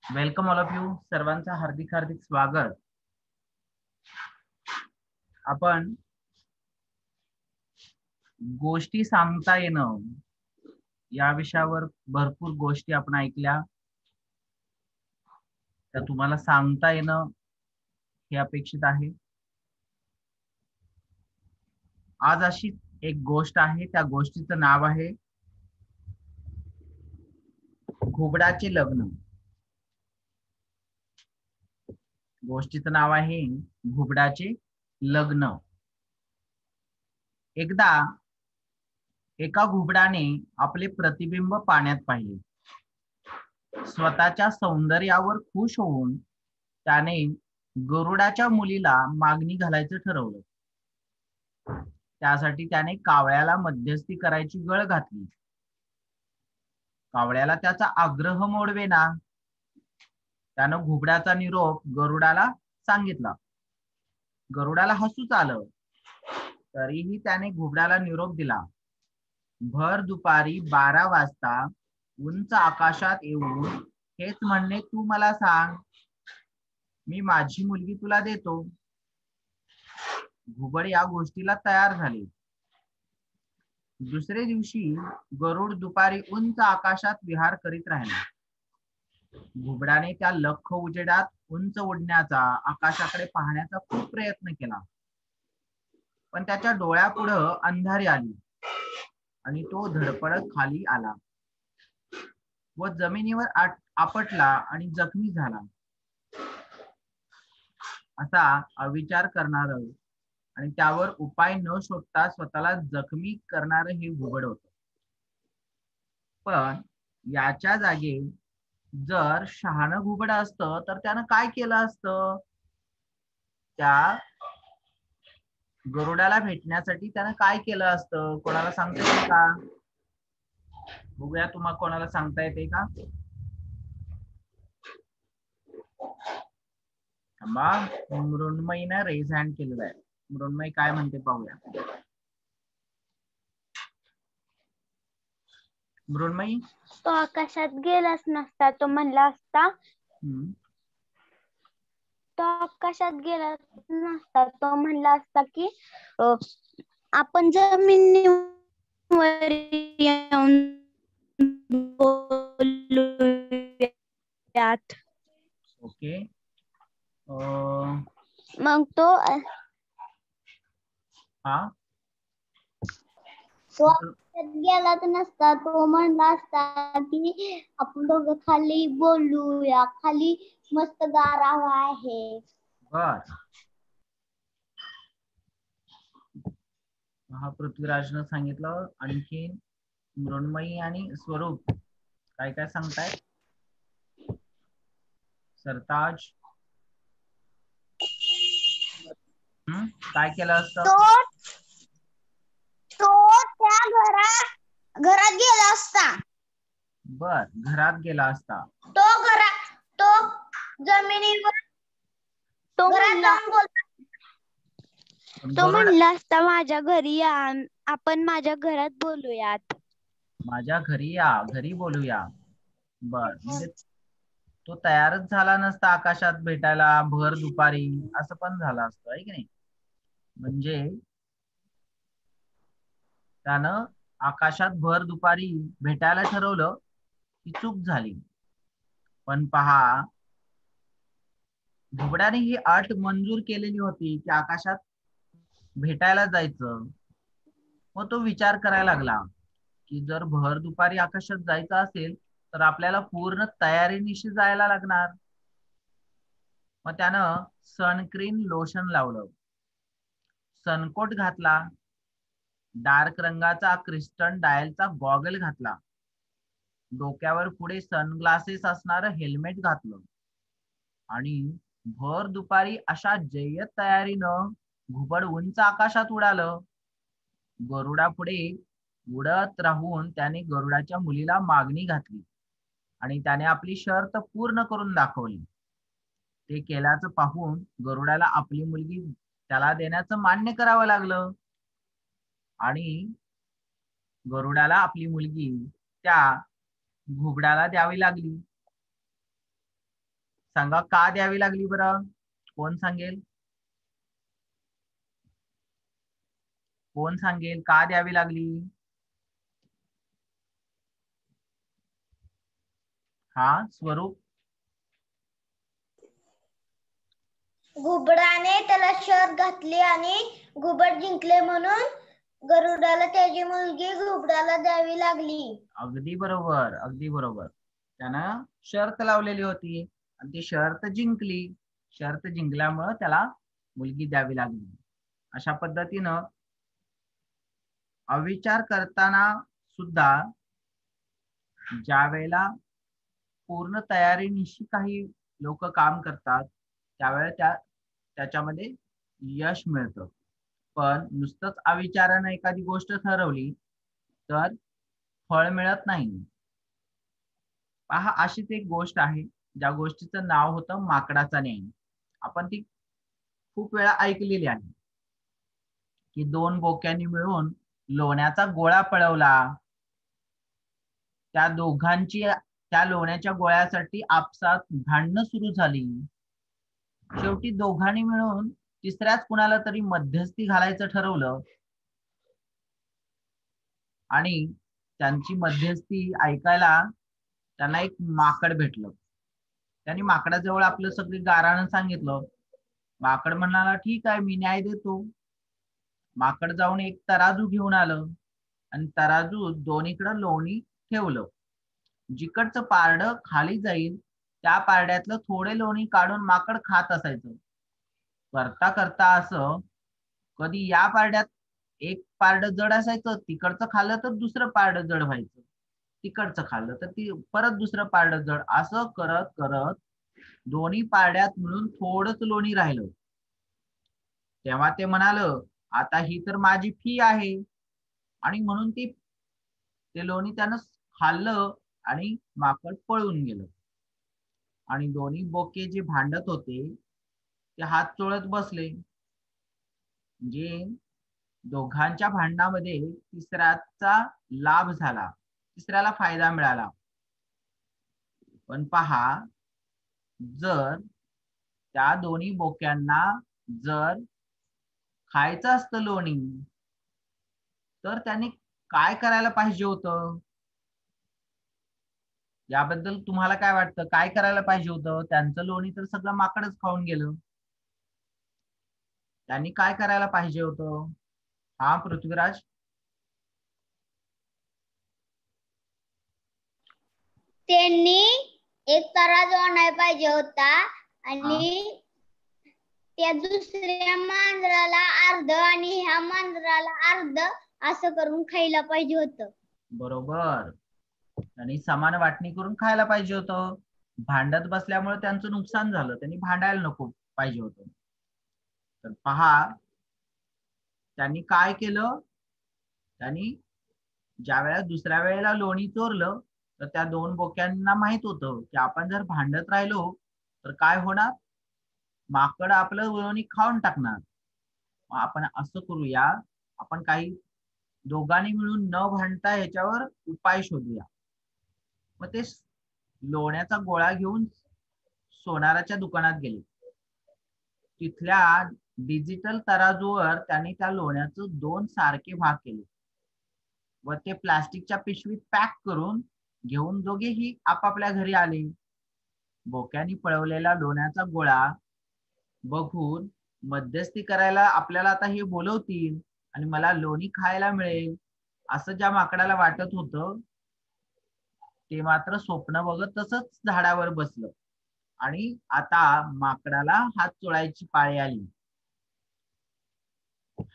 Welcome all of you. सर्वांचं हार्दिक हार्दिक स्वागत. आपण गोष्टी सांगता येणं या विषयावर भरपूर गोष्टी आपण ऐकल्या, त्या तुम्हाला सांगता येणं हे अपेक्षित आहे. आज अशी एक गोष्ट आहे, त्या गोष्टीचं नाव आहे घुबडाचे लग्न. गोष्टीचं नाव आहे घुबडाचे लग्न. एकदा एका घुबडाने आपले प्रतिबिंब पाण्यात पाहिले. स्वतःच्या सौंदर्यावर खुश होऊन त्याने गरुडाच्या मुलीला मागणी घालायचं ठरवलं. त्यासाठी त्याने कावळ्याला मध्यस्थी करायची गळ घातली. कावळ्याला त्याचा आग्रह मोडवेना. त्यानं घुबडाचा निरोप गरुडाला सांगितला. गरुडाला हसूच आलं, तरीही त्याने घुबडाला निरोप दिला. भर दुपारी 12 वाजता उंच आकाशात येऊन हेच म्हणणे तू मला सांग, मी माझी मुलगी तुला देतो. घुबड या गोष्टीला तयार झाले. दुसरे दिवशी गरुड दुपारी उंच आकाशात विहार करीत राहिला. घुबडाने त्या लख्ख उजेडात उंच उडण्याचा, आकाशाकडे पाहण्याचा खूप प्रयत्न केला, पण त्याच्या डोळ्यापुढं अंधारी आली आणि तो धडपडत खाली आला व जमिनीवर आपटला आणि जखमी झाला. असा अविचार करणार आणि त्यावर उपाय न शोधता स्वतःला जखमी करणार हे घुबड होत. पण याच्या जागी जर शहाणं घुबड असतं तर त्यानं काय केलं असतं? त्या गरुडाला भेटण्यासाठी त्यानं काय केलं असतं? कोणाला सांगता येईल का? बघूया, तुम्हाला कोणाला सांगता येते का? मृण्मयीने रेज हँड केलेला आहे. मृण्मयी काय म्हणते पाहूया. मृण्मयी, तो आकाशात गेलाच नसता, तो म्हणला असता. तो आकाशात गेला नसता, तो म्हणला असता की आपण जमिनीवर येऊन बोलूयात. ओके. मग तो गेलाच नसता, तो म्हणला असता की आपण दोघं खाली बोलूया, खाली मस्त गारावा आहे. बर. हा पृथ्वीराजनं सांगितलं. आणखी मृण्मयी आणि स्वरूप काय काय सांगतायत? सरताज, काय केलं असतं? तो त्या घरात गेला असता. बर, घरात गेला असता. तो जमिनीवर तो म्हणला असता माझ्या घरी या, आपण माझ्या घरात बोलूयात. माझ्या घरी या, घरी बोलूया. बर, म्हणजे तो तयारच झाला नसता आकाशात भेटायला भर दुपारी, असं पण झालं असतं, आहे की नाही? म्हणजे त्यानं आकाशात भर दुपारी भेटायला ठरवलं, ही चूक झाली. पण पहा, घुबडाने ही अट मंजूर केलेली होती की आकाशात भेटायला जायचं. मग तो विचार करायला लागला की जर भर दुपारी आकाशात जायचं असेल तर आपल्याला पूर्ण तयारीनिशी जायला लागणार. मग त्यानं सनस्क्रीन लोशन लावलं, सनकोट घातला, डार्क रंगाचा क्रिस्टन डायलचा गॉगल घातला, डोक्यावर पुढे सनग्लासेस असणारं हेल्मेट घातलं आणि भर दुपारी अशा जय्यत तयारीनं घुबड उंच आकाशात उडालं. गरुडा पुढे उडत राहून त्याने गरुडाच्या मुलीला मागणी घातली आणि त्याने आपली शर्त पूर्ण करून दाखवली. ते केल्याचं पाहून गरुडाला आपली मुलगी त्याला देण्याचं मान्य करावं लागलं आणि गरुडाला आपली मुलगी त्या घुबडाला द्यावी लागली. सांगा का द्यावी लागली बरं? कोण सांगेल? कोण सांगेल का द्यावी लागली? हा स्वरूप. घुबडाने त्याला शर्त घातली आणि घुबड जिंकले म्हणून गरुडाला त्याची मुलगी घुबडाला द्यावी लागली. अगदी बरोबर, अगदी बरोबर. त्यानं शर्त लावलेली होती आणि ती शर्त जिंकली. शर्त जिंकल्यामुळं त्याला मुलगी द्यावी लागली. अशा पद्धतीनं अविचार करताना सुद्धा ज्या वेळेला पूर्ण तयारीनिशी काही लोक काम करतात त्यावेळेला त्याच्यामध्ये यश मिळतं. पण नुसतंच अविचारानं एखादी गोष्ट ठरवली तर फळ मिळत नाही. पहा, अशीच एक गोष्ट आहे ज्या गोष्टीचं नाव होतं माकडाचा न्याय. आपण ती खूप वेळा ऐकलेली आहे की दोन बोक्यांनी मिळून लोण्याचा गोळा पळवला. त्या दोघांची त्या लोण्याच्या गोळ्यासाठी आपसात भांडणं सुरू झाली. शेवटी दोघांनी मिळून तिसऱ्याच कुणाला तरी मध्यस्थी घालायचं ठरवलं आणि त्यांची मध्यस्थी ऐकायला त्यांना एक माकड भेटलं. त्यांनी माकडाजवळ आपलं सगळं गाऱ्हाण सांगितलं. माकड म्हणाला, ठीक आहे, मी न्याय देतो. माकड जाऊन एक तराजू घेऊन आलं आणि तराजू दोन्हीकडं लोणी ठेवलं. जिकडचं पारडं खाली जाईल त्या पारड्यातलं थोडे लोणी काढून माकड खात असायचं. करता करता असं कधी या पारड्यात एक पारड जड असायचं, तिकडचं खाल्लं तर दुसरं पारड जड व्हायचं, तिकडचं खाल्लं तर ती परत दुसरं पारड जड, असं करत करत दोन्ही पारड्यात मिळून थोडंच लोणी राहिलं. तेव्हा ते म्हणालं, आता ही तर माझी फी आहे, आणि म्हणून ते लोणी त्यानं खाल्लं आणि माकड पळून गेलं. आणि दोन्ही बोके जे भांडत होते ते हात चोळत बसले. म्हणजे दोघांच्या भांडणामध्ये तिसऱ्याचा लाभ झाला, तिसऱ्याला फायदा मिळाला. पण पहा, जर त्या दोन्ही बोक्यांना जर खायचं असतं लोणी तर त्यांनी काय करायला पाहिजे होतं? याबद्दल तुम्हाला काय वाटतं? काय करायला पाहिजे होतं? त्यांचं लोणी तर सगळं माकडच खाऊन गेलं. त्यांनी काय करायला पाहिजे होतं? हा पृथ्वीराज. त्यांनी एक तराजू आणायला पाहिजे होता आणि त्या दुसऱ्या मांजराला अर्ध आणि ह्या मांजराला अर्ध असं करून खायला पाहिजे होतं. बरोबर, त्यांनी समान वाटणी करून खायला पाहिजे होतं. भांडत बसल्यामुळे त्यांचं नुकसान झालं, त्यांनी भांडायला नको पाहिजे होतं. तर पहा, त्यांनी काय केलं? त्यांनी ज्या वेळेला दुसऱ्या वेळेला लोणी चोरलं तर त्या दोन बोक्यांना माहित होतं की आपण जर भांडत राहिलो तर काय होणार? माकड आपलं लोणी खाऊन टाकणार. आपण असं करूया, आपण काही दोघांनी मिळून न भांडता याच्यावर उपाय शोधूया. मग ते लोण्याचा गोळा घेऊन सोनाराच्या दुकानात गेले. तिथल्या डिजिटल तराजूवर त्यांनी त्या लोण्याचं 2 सारखे भाग केले व ते प्लास्टिकच्या पिशवीत पॅक करून घेऊन दोघेही आपापल्या घरी आले. बोक्यांनी पळवलेला लोण्याचा गोळा बघून मध्यस्थी करायला आपल्याला आता हे बोलवतील आणि मला लोणी खायला मिळेल असं ज्या माकडाला वाटत होतं ते मात्र स्वप्न बघत तसंच झाडावर बसलं आणि आता माकडाला हात चोळायची पाळी आली.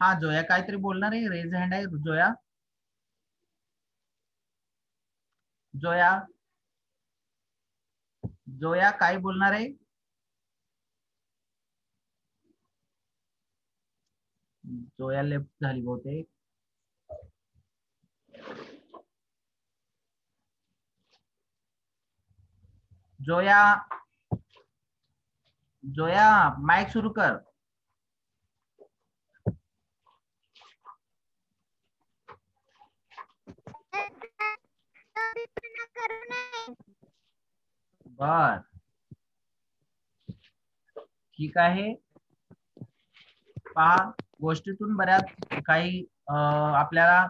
हा जोया काहीतरी बोलणार आहे, रेज हँड आहे जोया. जोया, जोया काय बोलणार आहे? जोया लेफ्ट झाली बहुतेक. जोया, जोया माइक सुरू कर. बर, ठीक आहे. पहा, गोष्टीतून बऱ्याच काही आपल्याला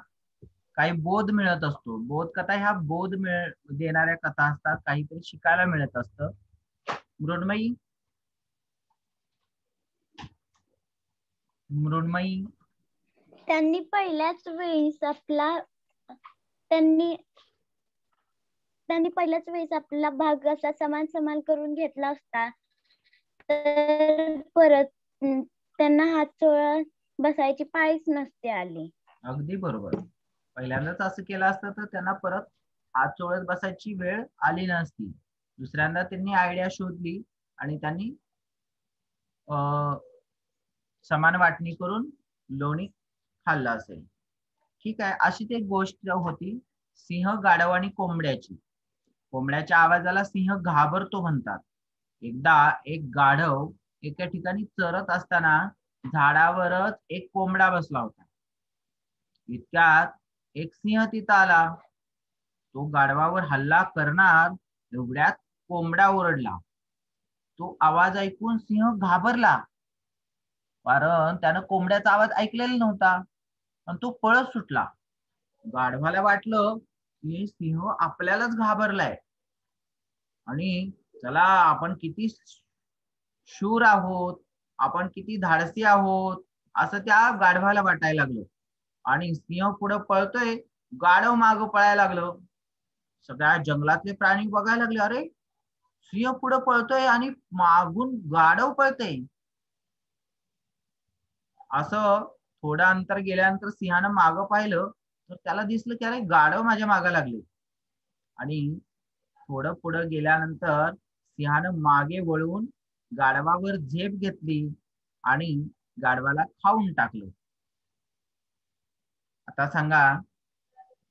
काही बोध मिळत असतो. बोध कथा ह्या बोध देणाऱ्या कथा असतात, काहीतरी शिकायला मिळत असतं. मृण्मयी, मृण्मयी, त्यांनी पहिल्याच वेळेस आपला भाग असा समान समान करून घेतला असता तर परत त्यांना हात चोळत बसायची पाळीच नसते आली. अगदी बरोबर. पहिल्यांदाच असं केलं असतं तर त्यांना परत हात चोळत बसायची वेळ आली नसती. दुसऱ्यांदा त्यांनी आयडिया शोधली आणि त्यांनी समान वाटणी करून लोणी खाल्लं असेल. ठीक आहे. अशीच एक गोष्ट होती सिंह, गाढव आणि कोंबड्याची. कोंबड्याच्या आवाजाला सिंह घाबरतो म्हणतात. एकदा एक गाढव एका ठिकाणी चरत असताना झाडावरच एक कोंबडा बसला होता. इतक्यात एक सिंह तिथं आला. तो गाढवावर हल्ला करणार एवढ्यात कोंबडा ओरडला. तो आवाज ऐकून सिंह घाबरला, कारण त्यानं कोंबड्याचा आवाज ऐकलेला नव्हता. पण तो पळत सुटला. गाढवाला वाटलं की सिंह आपल्यालाच घाबरलाय आणि चला आपण किती शूर आहोत, आपण किती धाडसी आहोत असं त्या गाढवाला वाटायला लागलं. आणि सिंह पुढे पळतोय, गाढव मागं पळायला लागलं. सगळ्या जंगलातले प्राणी बघायला लागले, अरे सिंह पुढे पळतोय आणि मागून गाढव पळतोय. असं थोडं अंतर गेल्यानंतर सिंहानं मागं पाहिलं तर त्याला दिसलं की अरे गाढव माझ्या मागं लागले. आणि थोडं पुढं गेल्यानंतर सिंहानं मागे वळून गाढवावर झेप घेतली आणि गाढवाला खाऊन टाकलं. आता सांगा,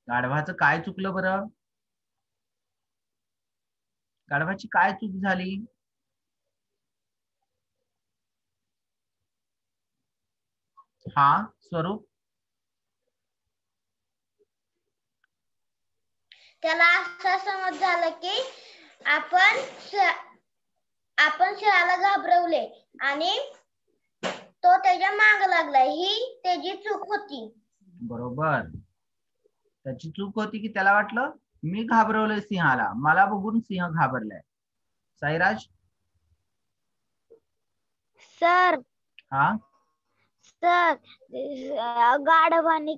गाढवाचं काय चुकलं बरं? गाढवाची काय चूक झाली? हा स्वरूप, त्याला असं समज झालं की आपण सिंहाला घाबरवले आणि तो त्याच्या माग लागला, ही त्याची चूक होती. बरोबर. त्याची चूक होती की त्याला वाटलं मी घाबरवलंय सिंहाला, मला बघून सिंह घाबरलाय. साईराज. सर, हा सर, गाढवाने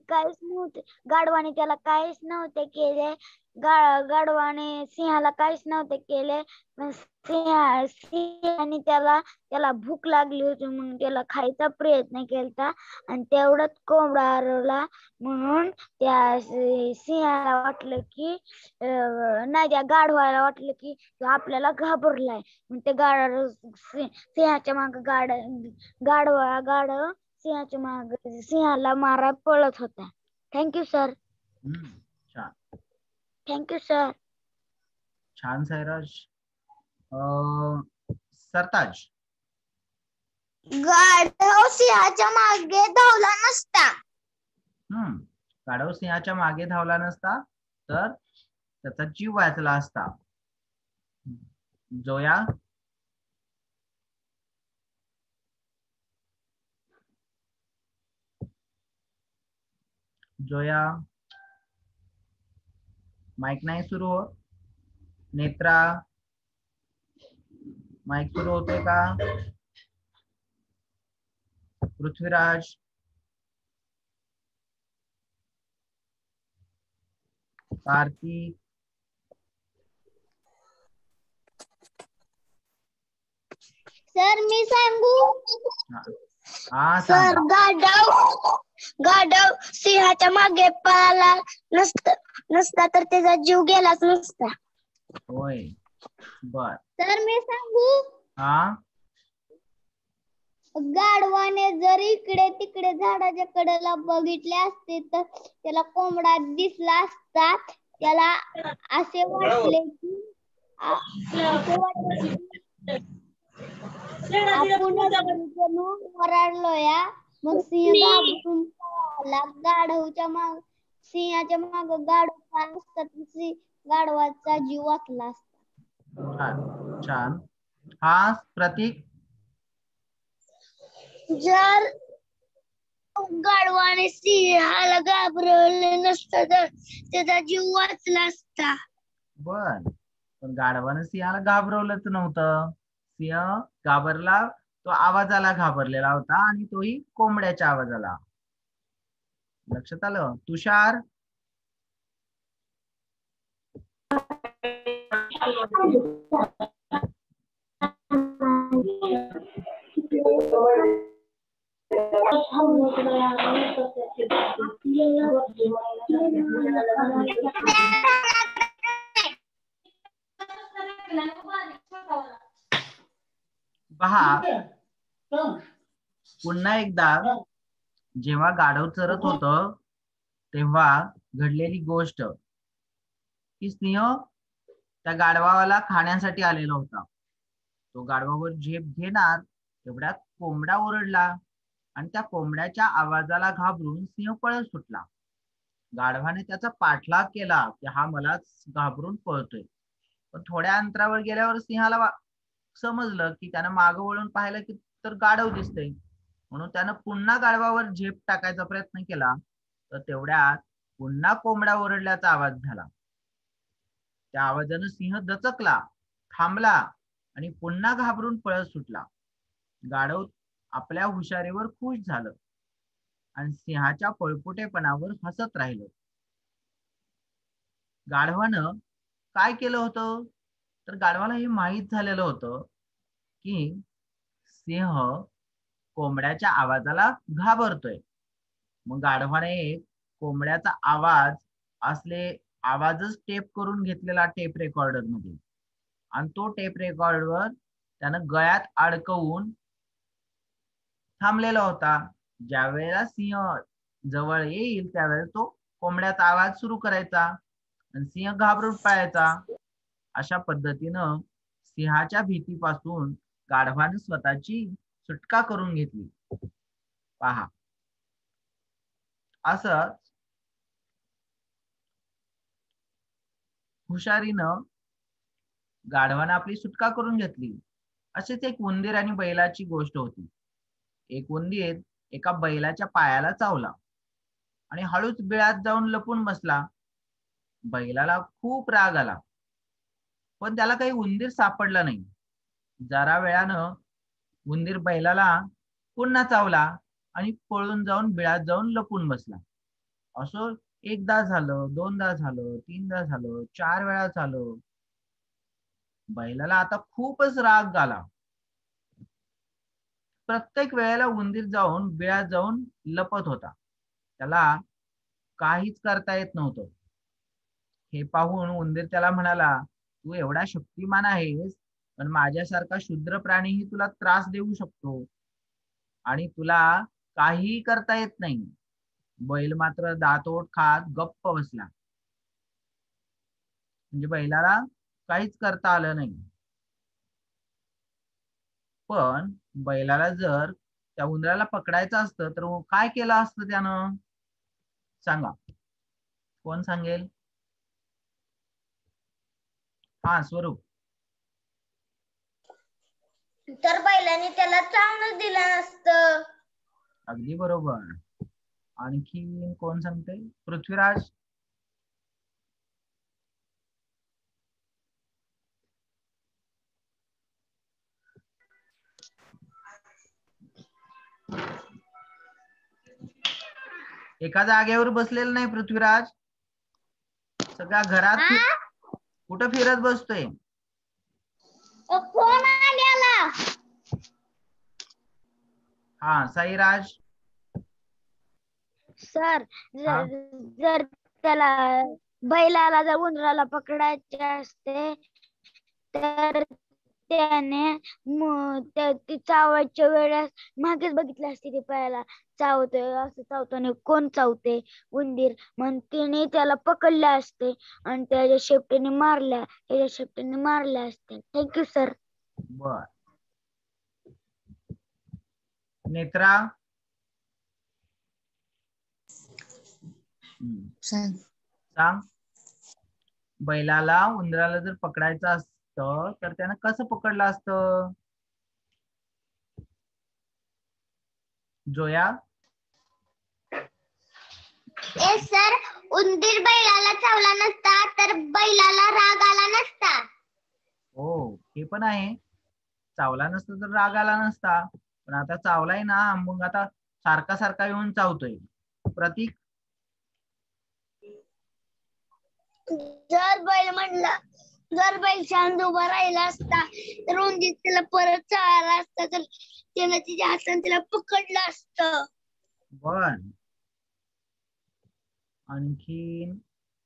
त्याला काहीच नव्हते केले. गाढवाने सिंहाला काहीच नव्हते केले. सिंहाने त्याला भूक लागली होती म्हणून त्याला खायचा प्रयत्न केला आणि तेवढ्यात कोंबडा हरवला. म्हणून त्या सिंहाला वाटलं की नाही, त्या गाढवाला वाटलं की आपल्याला घाबरलाय. मग ते सिंहाच्या माग गाढव सिंहाच्या माग सिंहाला मारा पळत होता. Thank you sir. छान. Thank you sir. छान साईराज. सरताज. गाढव सिंहाच्या मागे धावला नसता. गाढव सिंहाच्या मागे धावला नसता तर त्याचा जीव वाचला असता. जोया. जोया, माईक नाही सुरू होत. नेत्रा, माईक सुरू होतोय का? पृथ्वीराज. कार्तिक. सर मी सांगू? हा सर, गाढव सिंहाच्या मागे पळाला नसता तर त्याचा जीव गेलाच नसता. होय. बर. सर मी सांगू? हा. गाढवाने जर इकडे तिकडे झाडाच्या कडेला बघितले असते तर त्याला कोंबडा दिसला असता. त्याला असे वाटले की आपण ओरडलोय. मग सिंह घाबरून पळाला. सिंहाच्या माग गाढव असता तर गाढवाचा जीव वाचला असता. छान. हा प्रतीक. जर गाढवाने सिंहाला घाबरवलं नसतं तर त्याचा जीव वाचला असता. बर, पण गाढवानं सिंहाला घाबरवलंच नव्हतं. सिंह घाबरला, तो आवाजाला घाबरलेला होता आणि तोही कोंबड्याच्या आवाजाला. लक्षात आलं? तुषार, पहा पुन्हा एकदा जेव्हा गाढव चरत होतं तेव्हा घडलेली गोष्ट की सिंह त्या गाढवाला खाण्यासाठी आलेला होता. तो गाढवावर झेप घेणार तेवढ्यात कोंबडा ओरडला आणि त्या कोंबड्याच्या आवाजाला घाबरून सिंह पळत सुटला. गाढवाने त्याचा पाठलाग केला की हा मला घाबरून पळतोय. पण थोड्या अंतरावर गेल्यावर सिंहाला समजलं की त्यानं मागं वळून पाहिलं की तर गाढव दिसतंय. म्हणून त्यानं पुन्हा गाढवावर झेप टाकायचा प्रयत्न केला, तर तेवढ्यात पुन्हा कोंबडा ओरडल्याचा आवाज झाला. त्या आवाजानं सिंह दचकला, थांबला आणि पुन्हा घाबरून पळत सुटला. गाढव आपल्या हुशारीवर खुश झालं आणि सिंहाच्या पळपुटेपणावर हसत राहिलं. गाढवानं काय केलं होतं, तर गाढवाला हे माहीत झालेलं होतं की सिंह कोंबड्याच्या आवाजाला घाबरतोय. मग गाढवाने कोंबड्याचा आवाज आवाजच टेप करून घेतलेला टेप रेकॉर्डर मध्ये आणि तो टेप रेकॉर्डर त्यानं गळ्यात अडकवून थांबलेला होता. ज्या वेळेला सिंह जवळ येईल त्यावेळेला तो कोंबड्याचा आवाज सुरू करायचा आणि सिंह घाबरून पळायचा. अशा पद्धतीनं सिंहाच्या भीतीपासून गाढवाने स्वतःची सुटका करून घेतली. पहा, असं हुशारीनं गाढवाने आपली सुटका करून घेतली. अशीच एक उंदीर आणि बैलाची गोष्ट होती. एक उंदीर एका बैलाच्या पायाला चावला आणि हळूच बिळात जाऊन लपून बसला. बैलाला खूप राग आला, पण त्याला काही उंदीर सापडला नाही. जरा वेळानं उंदीर बैलाला पुन्हा चावला आणि पळून जाऊन बिळात जाऊन लपून बसला. असं एकदा झालं, दोनदा झालं, तीनदा झालं, 4 वेळा झालं. बैलाला आता खूपच राग आला. प्रत्येक वेळेला उंदीर जाऊन बिळात जाऊन लपत होता. त्याला काहीच करता येत नव्हतं. हे पाहून उंदीर त्याला म्हणाला, तू एवढा शक्तिमान आहेस, पण माझ्यासारखा शूद्र प्राणीही तुला त्रास देऊ शकतो आणि तुला काहीही करता येत नाही. बैल मात्र दातोड खात गप्प बसला. म्हणजे बैलाला काहीच करता आलं नाही. पण बैलाला जर त्या उंदराला पकडायचं असतं तर काय केलं असतं त्यानं? सांगा, कोण सांगेल? हा, स्वरूप. तर बैलाने त्याला चावूनच दिलं नसतं. अगदी बरोबर. आणखी कोण सांगते? पृथ्वीराज. एका जागेवर बसलेलं नाही पृथ्वीराज, सगळ्या घरात कुठं फिरत बसतोय? कोण आलेला? हा, साईराज. सर, जर त्याला बैलाला जर उंदराला पकडायचे असते तर त्याने ती चावायच्या वेळेस मागेच बघितले असते ते पायाला चावतोय, असं चावताना कोण चावते? उंदीर. मग तिने त्याला पकडले असते आणि त्याच्या शेपटीने मारल्या असते. Thank you sir. बर. नेत्रा. सांग, बैलाला उंदराला जर पकडायचं असतं तर त्यानं कसं पकडलं असतं? जोया? सर, उंदीर बैलाला चावला नसता तर बैलाला राग आला नसता. हो, हे पण आहे. चावला नसता तर राग आला नसता, पण आता चावलाय ना, मग आता सारखा सारखा येऊन चावतोय. प्रतीक? जर बैल शांत उभा राहिला असता तर उंदीर त्याला परत चावला असता तर त्याला तिच्या हाताने त्याला पकडलं असतं. बर. आणखीन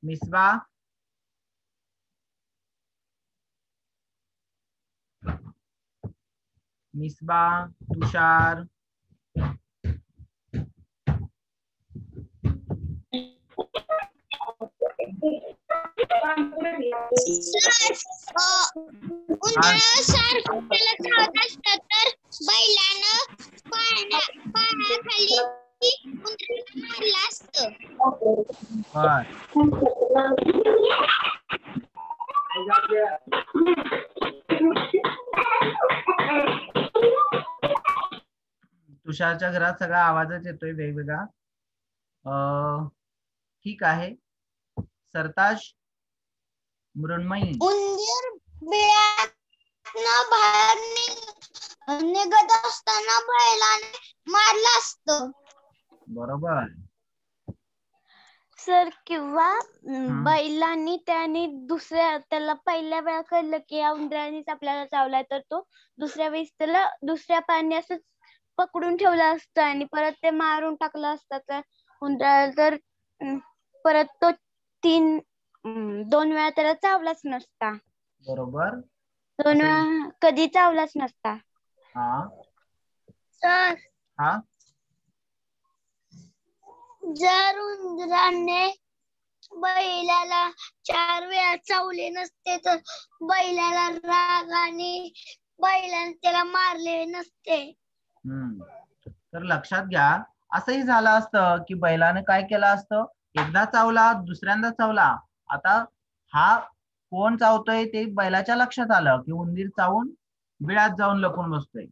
मिसबा? मिसबा, तुषार? उंदराला सारखं त्याला चावत असतं तर बैलानं पायाखाली उंदराला मारलं असतं. बर. तुषारच्या घरात सगळा आवाजच येतोय वेगवेगळा. ठीक आहे. सरताज, मृण्मयी? उंदीर बिळातनं बाहेर निघत असताना बैलाने मारलं असतं. बरोबर. सर, किंवा बैलांनी त्याला पहिल्या वेळा कळलं की या उंदरानेच आपल्याला चावलाय तर तो दुसऱ्या वेळेस त्याला दुसऱ्या पायाने असं पकडून ठेवलं असतं आणि परत ते मारून टाकलं असतं तर उंदराला तर परत तो 2 वेळा त्याला चावलाच नसता. बरोबर. 2 वेळा कधी चावलाच नसता. सर, जर उंदराने बैलाला 4 वेळा चावले नसते तर बैलाला राग आणि बैलाने त्याला मारले नसते. तर लक्षात घ्या, असंही झालं असतं की बैलाने काय केलं असतं, एकदा चावला, दुसऱ्यांदा चावला, आता हा कोण चावतोय ते बैलाच्या लक्षात आलं की उंदीर चावून बिळात जाऊन लपून बसतोय.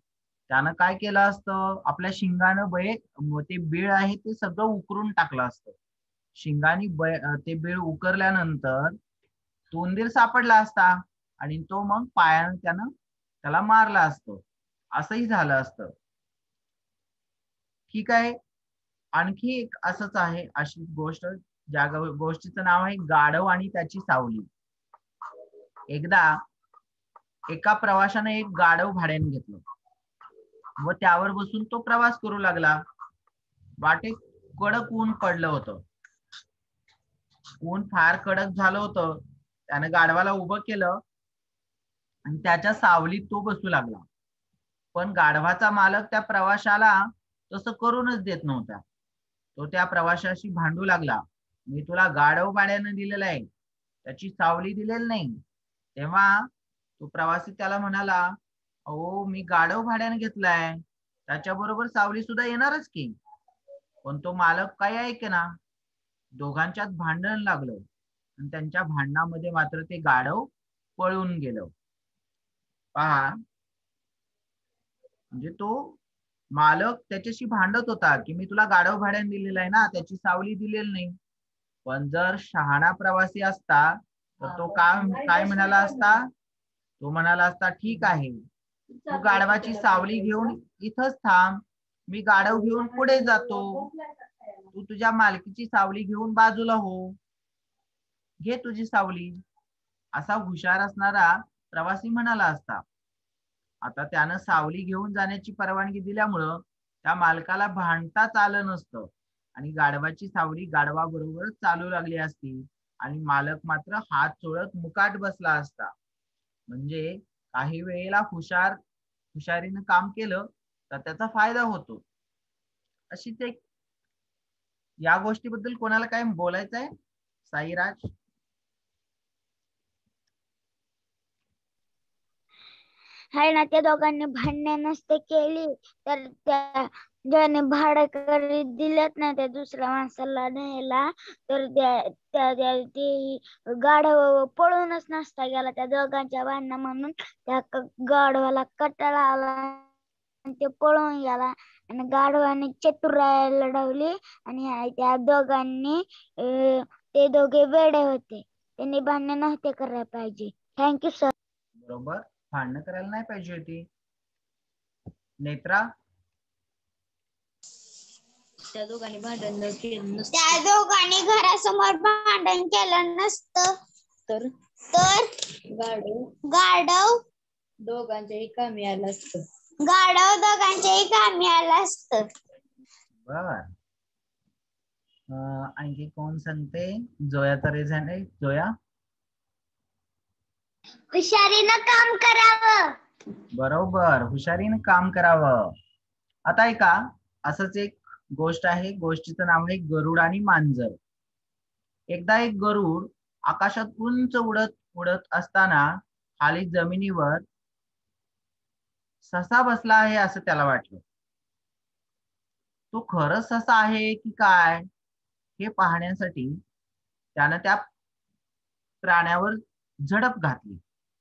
त्यानं काय केलं असतं, आपल्या शिंगानं ते बीळ आहे ते सगळं उकरून टाकलं असतं. शिंगाने ते बीळ उकरल्यानंतर तो उंदीर सापडला असता आणि तो मग पायानं त्याला मारला असतो. असंही झालं असतं. ठीक आहे. आणखी एक असंच आहे, अशी गोष्ट, ज्या गोष्टीचं नाव आहे गाढव आणि त्याची सावली. एकदा एका प्रवाशाने एक गाढव भाड्याने घेतलं व त्यावर बसून तो प्रवास करू लागला. वाटेत कडक ऊन पडलं होतं. ऊन फार कडक झालं होतं. त्याने गाढवाला उभं केलं आणि त्याच्या सावलीत तो बसू लागला. पण गाढवाचा मालक त्या प्रवाशाला तसं करूनच देत नव्हता. तो त्या प्रवाशाशी भांडू लागला, मी तुला गाढव भाड्याने दिलेला आहे, त्याची सावली दिलेली नाही. तेव्हा तो प्रवासी त्याला म्हणाला, अहो मी गाढव भाड्याने घेतलाय, त्याच्याबरोबर सावली सुद्धा येणारच की. पण तो मालक काही ऐकेना. दोघांच्यात भांडण लागलं आणि त्यांच्या भांडणामध्ये मात्र ते गाढव पळून गेलं. पहा, म्हणजे तो मालक त्याच्याशी भांडत होता की मी तुला गाढव भाड्याने दिलेला आहे ना, त्याची सावली दिलेली नाही. पण जर शहाणा प्रवासी असता तर तो काय म्हणाला असता, तो म्हणाला असता, ठीक आहे, तू गाढवाची सावली घेऊन इथंच थांब, मी गाढव घेऊन पुढे जातो, तू तुझ्या मालकीची सावली घेऊन बाजूला हो, घे तुझी सावली, असा हुशार असणारा प्रवासी म्हणाला असता. आता त्यानं सावली घेऊन जाण्याची परवानगी दिल्यामुळं त्या मालकाला भांडताच आलं नसतं आणि गाढवाची सावली गाढवाबरोबरच चालू लागली असती आणि मालक मात्र हात चोळत मुकाट बसला असता. म्हणजे काही वेळेला हुशारीनं काम केलं तर त्याचा फायदा होतो. अशीच एक, या गोष्टीबद्दल कोणाला काय बोलायचं आहे? साईराज? हाय ना, त्या दोघांनी भांडण नसते केली तर ज्याने भाडेकरी दिलेत ना त्या दुसऱ्या माणसाला न्यायला, तर ते गाढव पळूनच नसता गेला त्या दोघांच्या भांडणा म्हणून त्या गाढवाला कंटाळा आला आणि ते पळून गेला आणि गाढवाने चतुराई लढवली आणि त्या दोघांनी ते दोघे वेडे होते. त्यांनी भांडण नव्हते करायला पाहिजे. Thank you sir. बरोबर, भांडणं करायला नाही पाहिजे होती. नेत्रा, त्या दोघांनी भांडण केलं नसतं. त्या दोघांनी घरासमोर भांडण केलं नसतं तर गाढव दोघांच्याही कामी आलं असतं. दोघांच्याही कामी आलं असतं. बर. आणखी कोण सांगते? जोयाचा रेज आहे. जोया, हुशारीनं काम करावं. बरोबर, हुशारीने काम करावं. आता ऐका, असंच एक गोष्ट आहे. गोष्टीचं नाव आहे गरुड आणि मांजर. एकदा एक गरुड आकाशात उंच उडत उडत असताना खाली जमिनीवर ससा बसला आहे असं त्याला वाटलं. तो खरंच ससा आहे की काय हे पाहण्यासाठी त्यानं त्या प्राण्यावर झडप घातली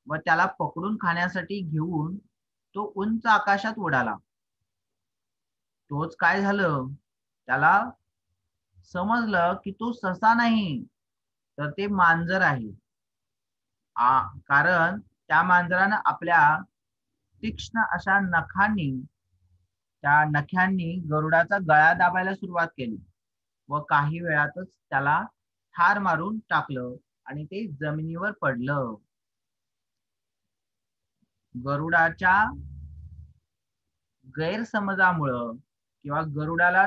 व त्याला पकडून खाण्यासाठी घेऊन तो उंच आकाशात उडाला. तोच काय झालं, त्याला समजलं की तो ससा नाही तर ते मांजर आहे. कारण त्या मांजरानं आपल्या तीक्ष्ण अशा नख्यांनी गरुडाचा गळा दाबायला सुरुवात केली व काही वेळातच त्याला ठार मारून टाकलं आणि ते जमिनीवर पडलं. गरुडाच्या गैरसमजामुळं किंवा गरुडाला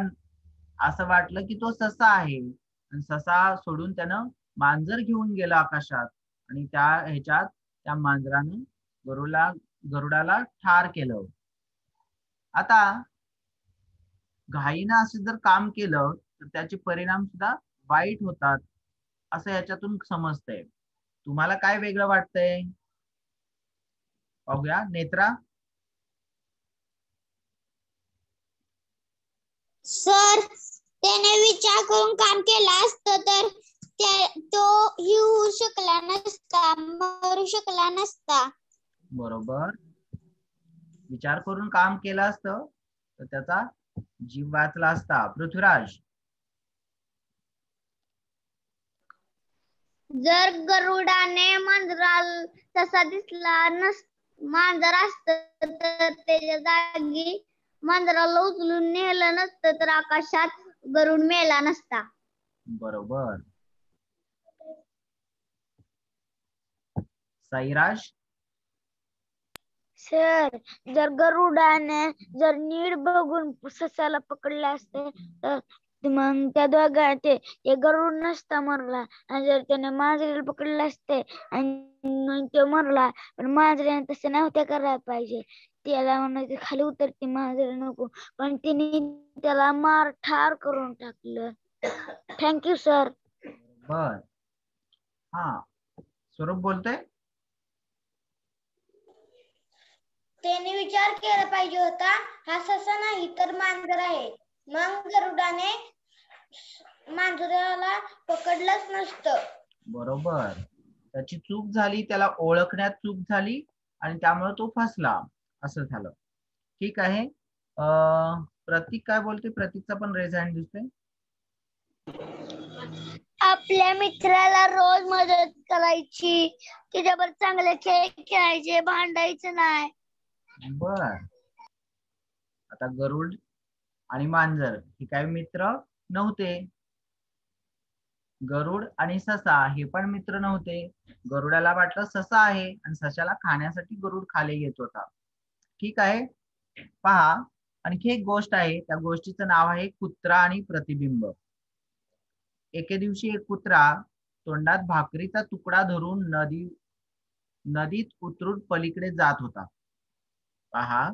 असं वाटलं की तो ससा आहे आणि ससा सोडून त्यानं मांजर घेऊन गेला आकाशात आणि त्या ह्याच्यात त्या मांजरानं गरुडाला ठार केलं. आता घाईनं असं जर काम केलं तर त्याचे परिणाम सुद्धा वाईट होतात असं याच्यातून समजतंय. तुम्हाला काय वेगळं वाटतंय? पाहूया. नेत्रा, सर, त्याने विचार करून काम केलं असतं तर तो होऊ शकला नसता, मरू शकला नसता. बरोबर, विचार करून काम केलं असतं तर त्याचा जीव वाचला असता. पृथ्वीराज, जर गरुडाने मांजराला तसा दिसला मांजर असत तर त्याच्या जागी मांजराला उचलून नेलं नसतं तर आकाशात गरुड मेला नसता. बरोबर. साईराज, सर, जर गरुडाने जर नीट बघून ससाला पकडलं असतं तर मग त्या दोघा ते गरुड नसता मरला आणि जर त्याने मांजरीला पकडलं असते आणि तो मरला, पण मांजरीने तसं नव्हते करायला पाहिजे. त्याला म्हणायचं खाली उतरते मांजर नको, पण तिने त्याला मार ठार करून टाकलं. Thank you sir. बर. हा, स्वरूप बोलतोय. त्याने विचार केला पाहिजे होता, हा ससा नाही तर मांजर आहे. मग गरुडाने मांजराला पकडलंच नसतं. बरोबर, त्याची चूक झाली, त्याला ओळखण्यात चूक झाली आणि त्यामुळे तो फसला असं झालं. ठीक आहे. प्रतीक काय बोलते? प्रतीकचा पण रेज हँड दिसतोय. आपल्या मित्राला रोज मदत करायची, त्याच्यावर चांगले खेळ खेळायचे, भांडायचं नाही. बर. आता गरुड आणि मांजर हे काही मित्र नव्हते. गरुड आणि ससा हे पण मित्र नव्हते. गरुडाला वाटलं ससा आहे आणि सशाला खाण्यासाठी गरुड खाली येत होता. ठीक आहे. पहा, आणखी एक गोष्ट आहे. त्या गोष्टीचं नाव आहे कुत्रा आणि प्रतिबिंब. एके दिवशी एक कुत्रा तोंडात भाकरीचा तुकडा धरून नदीत उतरून पलीकडे जात होता. पहा,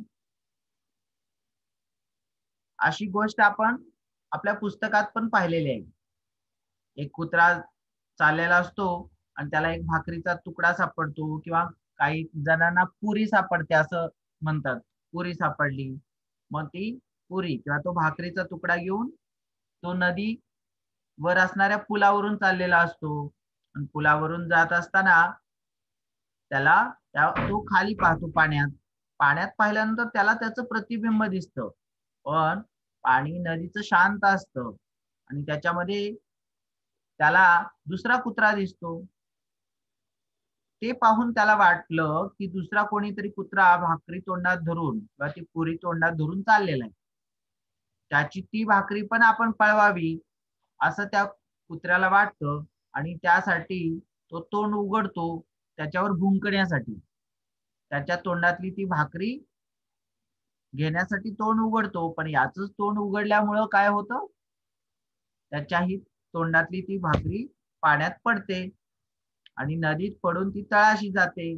अशी गोष्ट आपण आपल्या पुस्तकात पण पाहिलेली आहे. एक कुत्रा चाललेला असतो आणि त्याला एक भाकरीचा तुकडा सापडतो किंवा काही जणांना पुरी सापडते असं म्हणतात. पुरी सापडली, मग ती पुरी किंवा तो भाकरीचा तुकडा घेऊन तो नदी वर असणाऱ्या पुलावरून चाललेला असतो आणि पुलावरून जात असताना तो खाली पाहतो पाण्यात पाण्यात पाहिल्यानंतर त्याला त्याचं प्रतिबिंब दिसतं, पण पाणी नदीचं शांत असतं आणि त्याच्यामध्ये त्याला दुसरा कुत्रा दिसतो. ते पाहून त्याला वाटलं की दुसरा कोणीतरी कुत्रा भाकरी तोंडात धरून किंवा ती पुरी तोंडात धरून चाललेला आहे. त्याची ती भाकरी पण आपण पळवावी असं त्या कुत्र्याला वाटतं आणि त्यासाठी तो तोंड उघडतो त्याच्यावर भुंकण्यासाठी. त्याच्या तोंडातली ती भाकरी घेण्यासाठी तोंड उघडतो, पण याचंच तोंड उघडल्यामुळं काय होतं, त्याच्याही तोंडातली ती भाकरी पाण्यात पडते आणि नदीत पडून ती तळाशी जाते.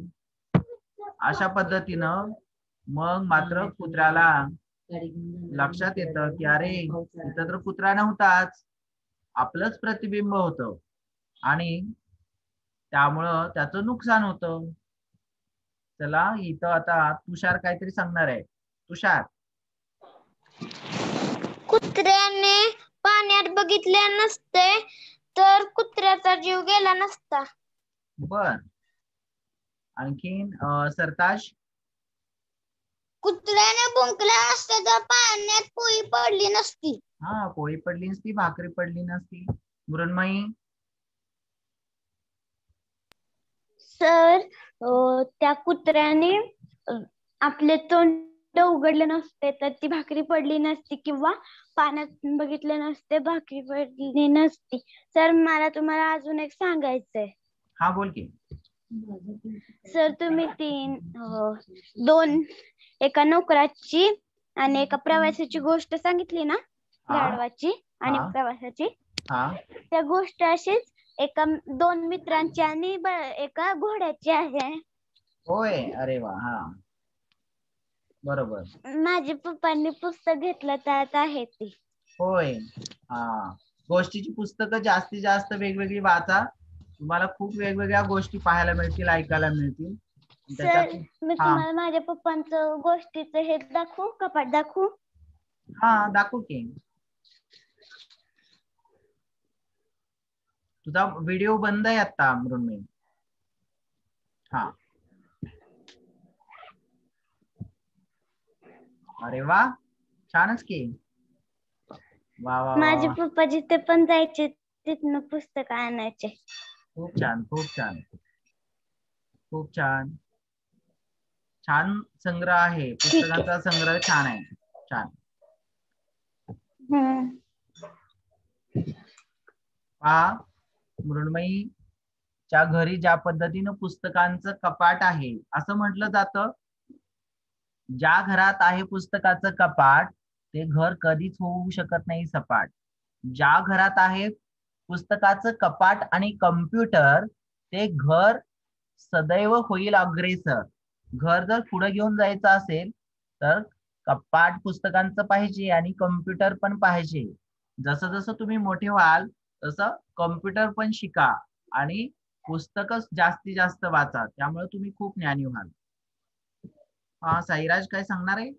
अशा पद्धतीनं मग मात्र कुत्र्याला लक्षात येतं की अरे इथं तर कुत्रा नव्हताच, आपलंच प्रतिबिंब होतं आणि त्यामुळं त्याचं नुकसान होतं. चला इथं आता तुषार काहीतरी सांगणार आहे. तुषार. कुत्र्याने पाण्यात बघितले नसते तर कुत्र्याचा जीव गेला नसता. बर. आणखीन सरताज. कुत्र्याने भुंकले असते तर पाण्यात पोळी पडली नसती. हा, पोळी पडली नसती, भाकरी पडली नसती. मृण्मयी. सर त्या कुत्र्याने आपले तोंड उघडले नसते तर ती भाकरी पडली नसती किंवा पाण्यात बघितले नसते भाकरी पडली नसती. सर मला तुम्हाला अजून एक सांगायचंय. हा बोल की. सर तुम्ही दोन एका नोकराची आणि एका प्रवासाची गोष्ट सांगितली ना, गाढवाची आणि प्रवासाची. त्या गोष्ट अशीच एका दोन मित्रांची आणि एका घोड्याची आहे. होय, अरे वा. हा बरोबर. माझ्या पप्पांनी पुस्तक घेतलं त्यात आहे ती. होय. हा, गोष्टीची पुस्तकं जास्तीत जास्त वेगवेगळी वाचा, तुम्हाला खूप वेगवेगळ्या गोष्टी पाहायला मिळतील, ऐकायला मिळतील. सर मी तुम्हाला माझ्या पप्पांचं गोष्टीचं हे दाखवू, कपाट दाखवू? हा दाखवू की. तुझा व्हिडिओ बंद आहे आता मृण्मयी. हा, अरे वा, छानच की. वा वा. माझे पप्पा जिथे पण जायचे तिथनं पुस्तक आणायचे. खूप छान, खूप छान, खूप छान. छान संग्रह आहे, पुस्तकांचा संग्रह छान आहे. छान. पहा, मृण्मयीच्या घरी ज्या पद्धतीनं पुस्तकांचं कपाट आहे, असं म्हटलं जातं ज्या घरात आहे पुस्तकाचं कपाट ते घर कधीच होऊ शकत नाही सपाट. ज्या घरात आहे पुस्तकाचं कपाट आणि कम्प्युटर ते घर सदैव होईल अग्रेसर. घर जर पुढे घेऊन जायचं असेल तर कपाट पुस्तकांचं पाहिजे आणि कम्प्युटर पण पाहिजे. जसं जसं तुम्ही मोठे व्हाल तसं कम्प्युटर पण शिका आणि पुस्तकच जास्तीत जास्त वाचा, त्यामुळे तुम्ही खूप ज्ञानी व्हाल. हा, साईराज काय सांगणार आहे?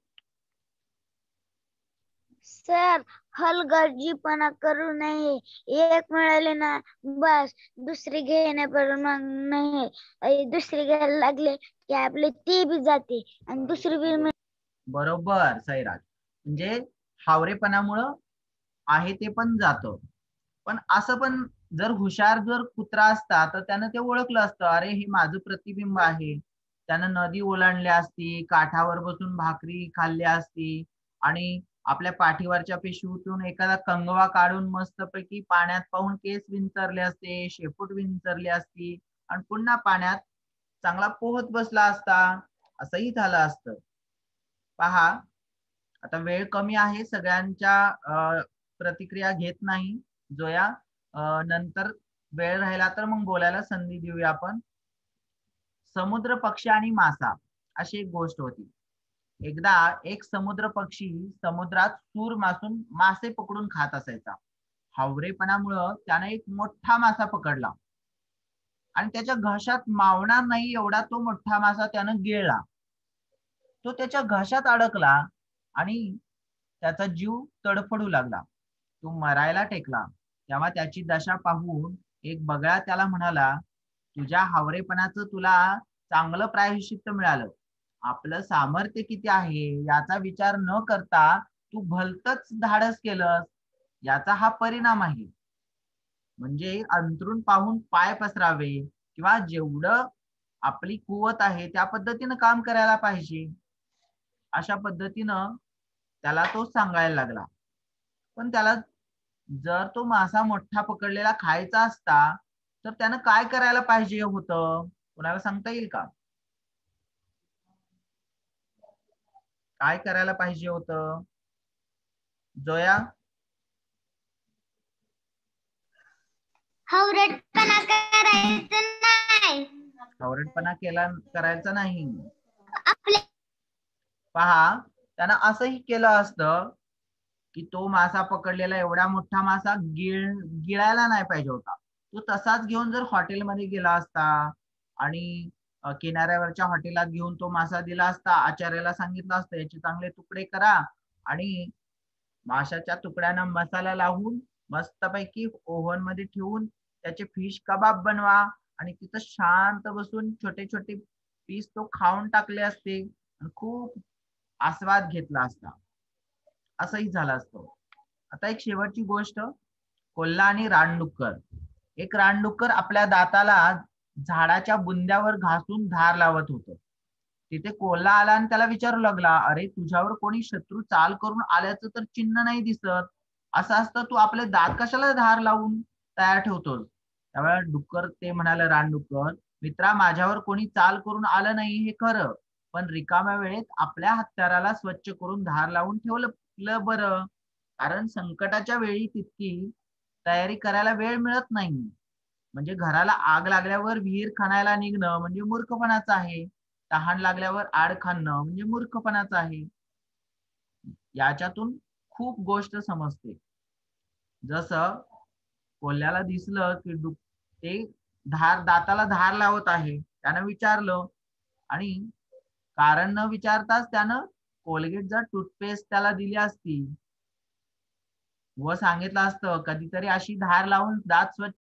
सर हलगर्जीपणा करू नये. एक मिळाले ना बस दुसरी घेणे नाही, दुसरी घ्यायला लागले की आपले ती बी जाते आणि दुसरी बी. बरोबर साईराज, म्हणजे हावरेपणामुळं आहे ते पण जातं. पण असं पण जर हुशार जर कुत्रा असता तर त्यानं ते ओळखलं असतं, अरे हे माझं प्रतिबिंब आहे. त्यानं नदी ओलांडली असती, काठावर बसून भाकरी खाल्ली असती आणि आपल्या पाठीवरच्या पिशवीतून एखादा कंगवा काढून मस्तपैकी पाण्यात पाहून केस विंचरले असते, शेपूट विंचरली असती आणि पुन्हा पाण्यात चांगला पोहत बसला असता, असंही झालं असतं. पहा, आता वेळ कमी आहे, सगळ्यांच्या प्रतिक्रिया घेत नाही. जोया, नंतर वेळ राहिला तर मग बोलायला संधी देऊया आपण. समुद्र पक्षी आणि मासा अशी एक गोष्ट होती. एकदा एक समुद्र पक्षी समुद्रात सूर मासून मासे पकडून खात असायचा. हावरेपणामुळं त्याने एक मोठा मासा पकडला आणि त्याच्या घशात मावणार नाही एवढा तो मोठा मासा त्यानं गिळला. तो त्याच्या घशात अडकला आणि त्याचा जीव तडफडू लागला. तो मरायला टेकला. तेव्हा त्याची दशा पाहून एक बगळा त्याला म्हणाला, तुझ्या हावरेपणाचं तुला चांगलं प्रायश्चित्त मिळालं. आपलं सामर्थ्य किती आहे याचा विचार न करता तू भलतच धाडस केलंस, याचा हा परिणाम आहे. म्हणजे अंतरून पाहून पाय पसरावे किंवा जेवढं आपली कुवत आहे त्या पद्धतीनं काम करायला पाहिजे, अशा पद्धतीनं त्याला तो सांगायला लागला. पण त्याला जर तो मासा मोठा पकडलेला खायचा असता तर त्यानं काय करायला पाहिजे होतं, कोणाला सांगता येईल का? काय करायला पाहिजे होतं जोया? हवरटपणा करायचं नाही. हवरटपणा करायचा नाही. आपल्या पहा, त्यानं असंही केलं असतं की तो मासा पकडलेला एवढा मोठा मासा गिळायला नाही पाहिजे होता. तो तसाच घेऊन जर हॉटेलमध्ये गेला असता आणि किनाऱ्यावरच्या हॉटेलात घेऊन तो मासा दिला असता, आचार्याला सांगितलं असतं याचे चांगले तुकडे करा आणि माशाच्या तुकड्यांना मसाला लावून मस्तपैकी ओव्हन मध्ये ठेवून त्याचे फिश कबाब बनवा आणि तिथं शांत बसून छोटे छोटे पीस तो खाऊन टाकले असते आणि खूप आस्वाद घेतला असता. असंही झालं असतं. आता एक शेवटची गोष्ट, कोल्हा आणि रानडुक्कर. एक रानडुक्कर आपल्या दाताला झाडाच्या बुंद्यावर घासून धार लावत होतं. तिथे कोल्हा आला आणि त्याला विचारू लागला, अरे तुझ्यावर कोणी शत्रू चाल करून आल्याचं तर चिन्ह नाही दिसत, असं असतं तू आपले दात कशाला धार लावून तयार ठेवतोस? त्यावेळेला डुक्कर ते म्हणाले, रानडुक्कर, मित्रा, माझ्यावर कोणी चाल करून आलं नाही हे खरं, पण रिकाम्या वेळेत आपल्या हत्याराला स्वच्छ करून धार लावून ठेवलं बरं, कारण संकटाच्या वेळी तितकी तयारी करायला वेळ मिळत नाही. म्हणजे घराला आग लागल्यावर विहीर खणायला निघणं म्हणजे मूर्खपणाच आहे, तहान लागल्यावर आड खाणं म्हणजे मूर्खपणाच आहे. याच्यातून खूप गोष्ट समजते. जसं कोल्ह्याला दिसलं की ते दाताला धार लावत आहे, त्यानं विचारलं आणि कारण न विचारताच त्यानं कोलगेट जर टूथपेस्ट त्याला दिली असती व सांगितलं असतं कधीतरी अशी धार लावून दात स्वच्छ